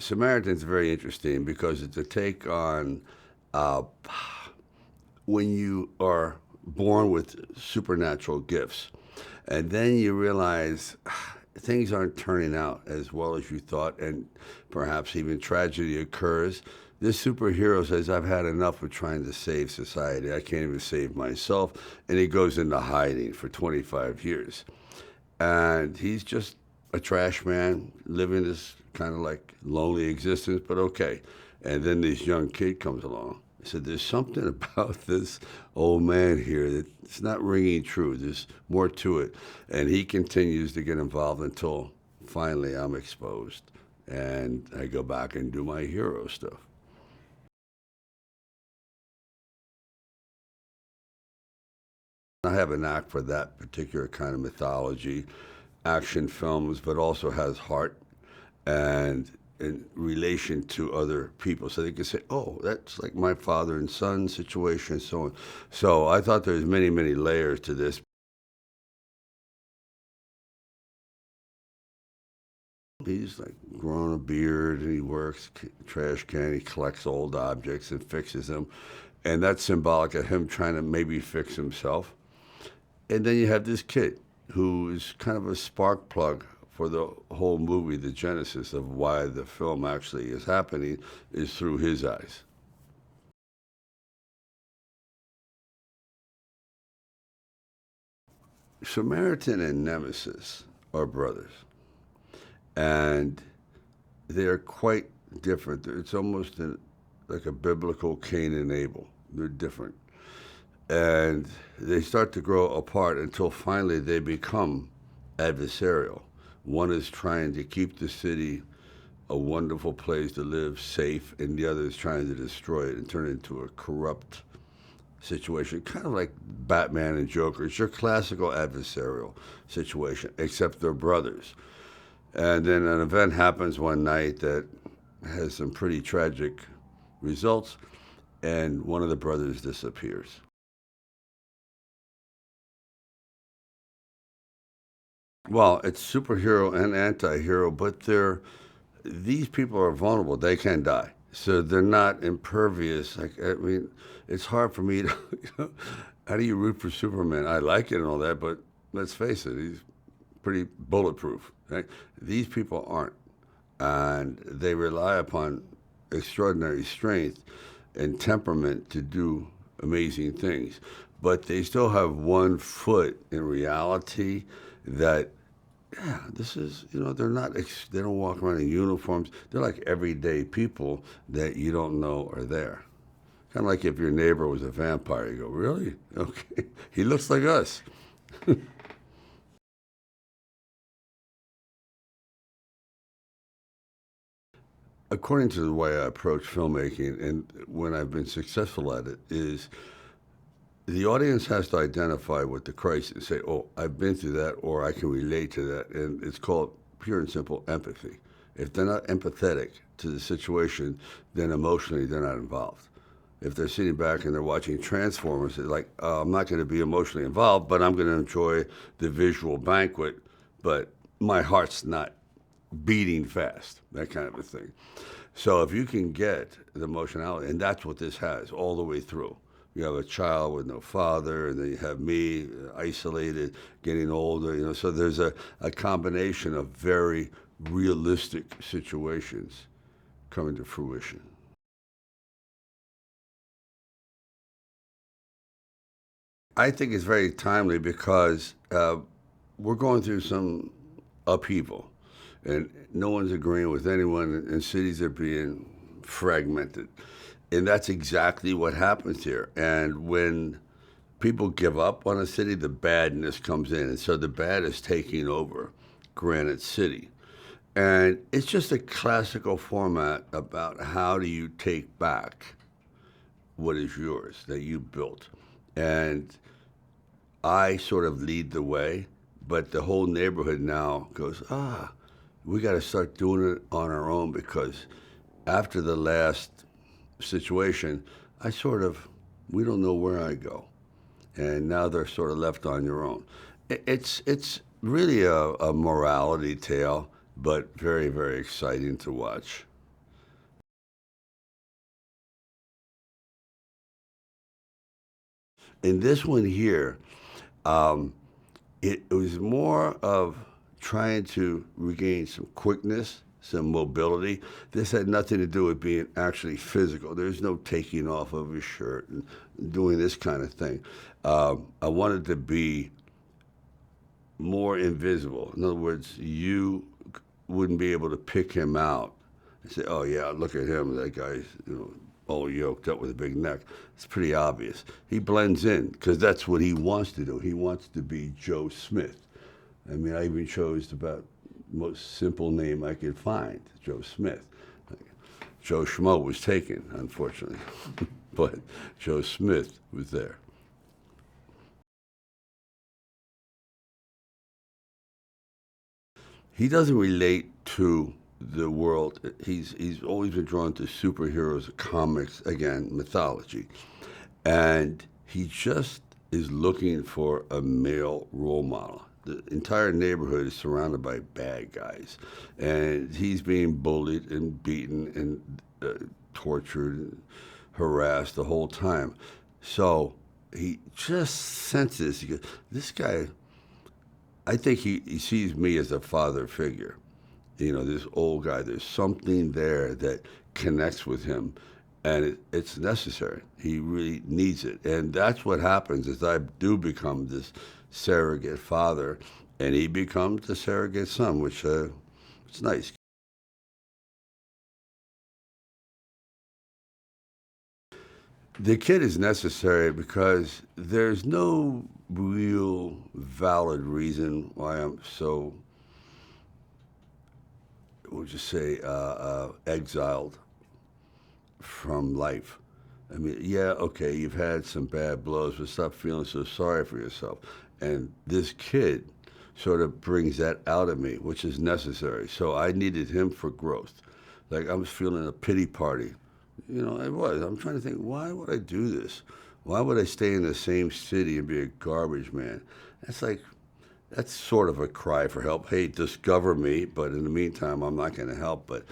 Samaritan's very interesting because it's a take on uh, when you are born with supernatural gifts, and then you realize things aren't turning out as well as you thought, and perhaps even tragedy occurs. This superhero says, I've had enough of trying to save society. I can't even save myself. And he goes into hiding for 25 years. And he's just a trash man living this kind of like lonely existence, but okay. And then this young kid comes along. I said, there's something about this old man here that it's not ringing true. There's more to it. And he continues to get involved until finally I'm exposed. And I go back and do my hero stuff. I have a knack for that particular kind of mythology, action films, but also has heart and in relation to other people. So they can say, oh, that's like my father and son situation and so on. So I thought there's many, many layers to this. He's like growing a beard and he works trash can, he collects old objects and fixes them. And that's symbolic of him trying to maybe fix himself. And then you have this kid who is kind of a spark plug for the whole movie. The genesis of why the film actually is happening is through his eyes. Samaritan and Nemesis are brothers, and they're quite different. It's almost like a biblical Cain and Abel. They're different. And they start to grow apart until finally they become adversarial. One is trying to keep the city a wonderful place to live, safe, and the other is trying to destroy it and turn it into a corrupt situation, kind of like Batman and Joker. It's your classical adversarial situation, except they're brothers. And then an event happens one night that has some pretty tragic results, and one of the brothers disappears. Well, it's superhero and anti-hero, but these people are vulnerable. They can die. So they're not impervious. Like, I mean, it's hard for me to, how do you root for Superman? I like it and all that, but let's face it, he's pretty bulletproof. Right? These people aren't. And they rely upon extraordinary strength and temperament to do amazing things. But they still have one foot in reality that, yeah, this is, they're not, they don't walk around in uniforms. They're like everyday people that you don't know are there. Kind of like if your neighbor was a vampire, you go, really? Okay. He looks like us. According to the way I approach filmmaking and when I've been successful at it, is the audience has to identify with the crisis and say, oh, I've been through that or I can relate to that. And it's called pure and simple empathy. If they're not empathetic to the situation, then emotionally they're not involved. If they're sitting back and they're watching Transformers, they're like, oh, I'm not going to be emotionally involved, but I'm going to enjoy the visual banquet, but my heart's not beating fast, that kind of a thing. So if you can get the emotionality, and that's what this has all the way through. You have a child with no father, and then you have me isolated, getting older, so there's a combination of very realistic situations coming to fruition. I think it's very timely because we're going through some upheaval, and no one's agreeing with anyone, and cities are being fragmented. And that's exactly what happens here. And when people give up on a city, the badness comes in. And so the bad is taking over Granite City. And it's just a classical format about how do you take back what is yours that you built. And I sort of lead the way, but the whole neighborhood now goes, we got to start doing it on our own because after the last situation, we don't know where I go. And now they're sort of left on your own. It's really a morality tale, but very, very exciting to watch. In this one here, it was more of trying to regain some quickness, some mobility. This had nothing to do with being actually physical. There's no taking off of his shirt and doing this kind of thing. I wanted to be more invisible. In other words, you wouldn't be able to pick him out and say, "Oh yeah, look at him. That guy's all yoked up with a big neck." It's pretty obvious. He blends in because that's what he wants to do. He wants to be Joe Smith. I mean, I even chose about the most simple name I could find, Joe Smith. Joe Schmo was taken, unfortunately, but Joe Smith was there. He doesn't relate to the world. He's always been drawn to superheroes, comics, again, mythology. And he just is looking for a male role model. The entire neighborhood is surrounded by bad guys. And he's being bullied and beaten and tortured and harassed the whole time. So he just senses, he goes, this guy, I think he sees me as a father figure. This old guy, there's something there that connects with him, and it's necessary. He really needs it. And that's what happens is I do become this surrogate father, and he becomes the surrogate son, which it's nice. The kid is necessary because there's no real valid reason why I'm so, we'll just say, exiled from life. I mean, yeah, okay, you've had some bad blows, but stop feeling so sorry for yourself. And this kid sort of brings that out of me, which is necessary. So I needed him for growth. Like I was feeling a pity party. I was. I'm trying to think, why would I do this? Why would I stay in the same city and be a garbage man? That's sort of a cry for help. Hey, discover me, but in the meantime, I'm not going to help. But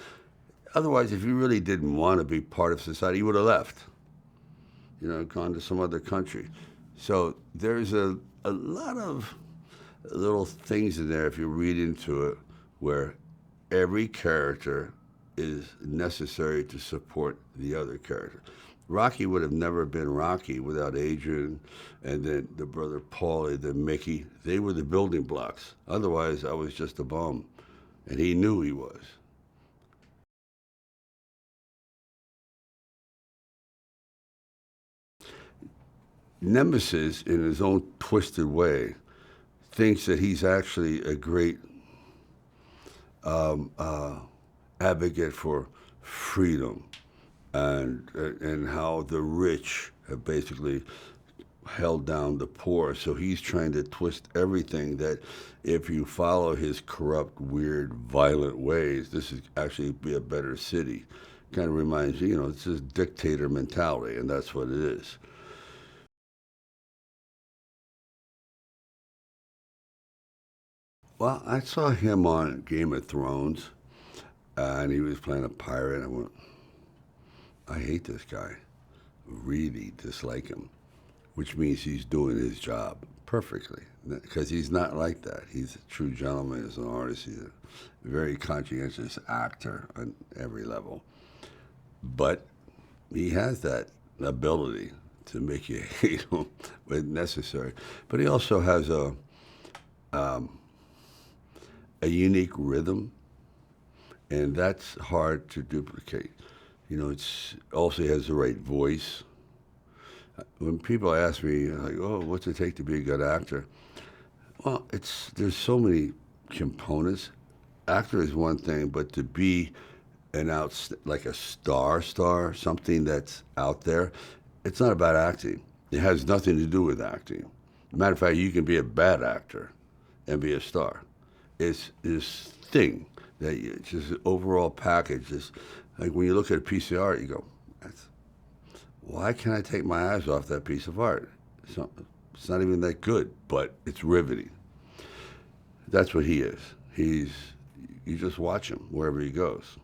otherwise, if you really didn't want to be part of society, you would have left. Gone to some other country. So there's a lot of little things in there, if you read into it, where every character is necessary to support the other character. Rocky would have never been Rocky without Adrian and then the brother Paulie, then Mickey. They were the building blocks. Otherwise, I was just a bum, and he knew he was. Nemesis, in his own twisted way, thinks that he's actually a great um, uh, advocate for freedom and how the rich have basically held down the poor. So he's trying to twist everything that if you follow his corrupt, weird, violent ways, this is actually be a better city. Kind of reminds you, it's this dictator mentality, and that's what it is. Well, I saw him on Game of Thrones, and he was playing a pirate. I went, I hate this guy. Really dislike him, which means he's doing his job perfectly because he's not like that. He's a true gentleman as an artist. He's a very conscientious actor on every level. But he has that ability to make you hate him when necessary. But he also has a unique rhythm, and that's hard to duplicate. It's also he has the right voice. When people ask me, like, "Oh, what's it take to be a good actor?" Well, there's so many components. Actor is one thing, but to be like a star, something that's out there, it's not about acting. It has nothing to do with acting. Matter of fact, you can be a bad actor and be a star. It's this thing that it's just an overall package. It's like when you look at a piece of art, you go, why can't I take my eyes off that piece of art? It's not even that good, but it's riveting. That's what he is. You just watch him wherever he goes.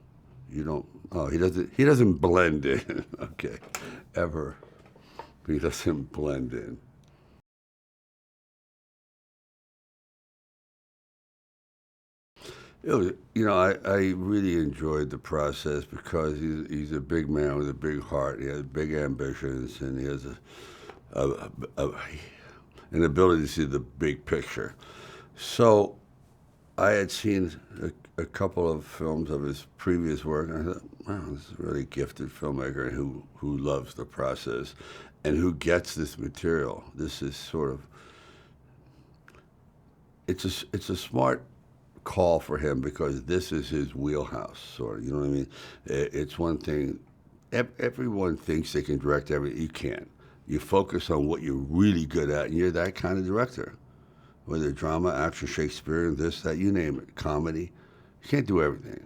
You don't, oh, he doesn't blend in, okay, ever. He doesn't blend in. I really enjoyed the process because he's a big man with a big heart. He has big ambitions, and he has a an ability to see the big picture. So I had seen a couple of films of his previous work, and I thought, wow, this is a really gifted filmmaker who loves the process and who gets this material. This is sort of it's a smart call for him because this is his wheelhouse, sort of. You know what I mean? It's one thing. Everyone thinks they can direct everything. You can't. You focus on what you're really good at, and you're that kind of director. Whether drama, action, Shakespeare, this, that, you name it, comedy. You can't do everything.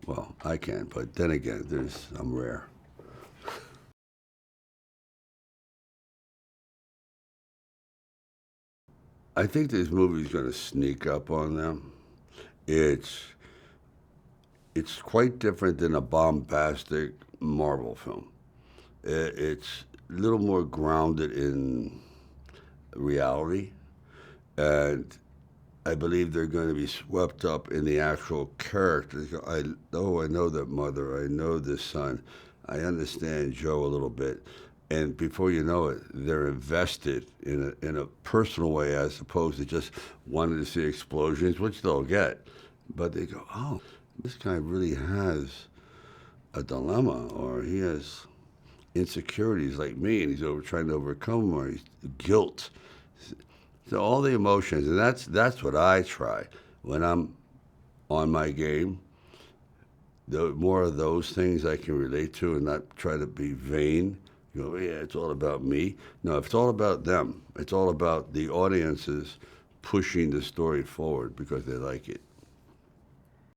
Well, I can, but then again, I'm rare. I think this movie's going to sneak up on them. It's it's quite different than a bombastic Marvel film. It's a little more grounded in reality, and I believe they're going to be swept up in the actual characters. I know that mother. I know this son. I understand Joe a little bit, and before you know it, they're invested in a personal way as opposed to just wanting to see explosions, which they'll get. But they go, oh, this guy really has a dilemma, or he has insecurities like me, and he's trying to overcome them, or he's guilt. So all the emotions, and that's what I try when I'm on my game. The more of those things I can relate to, and not try to be vain. You know, yeah, it's all about me. No, it's all about them. It's all about the audiences pushing the story forward because they like it.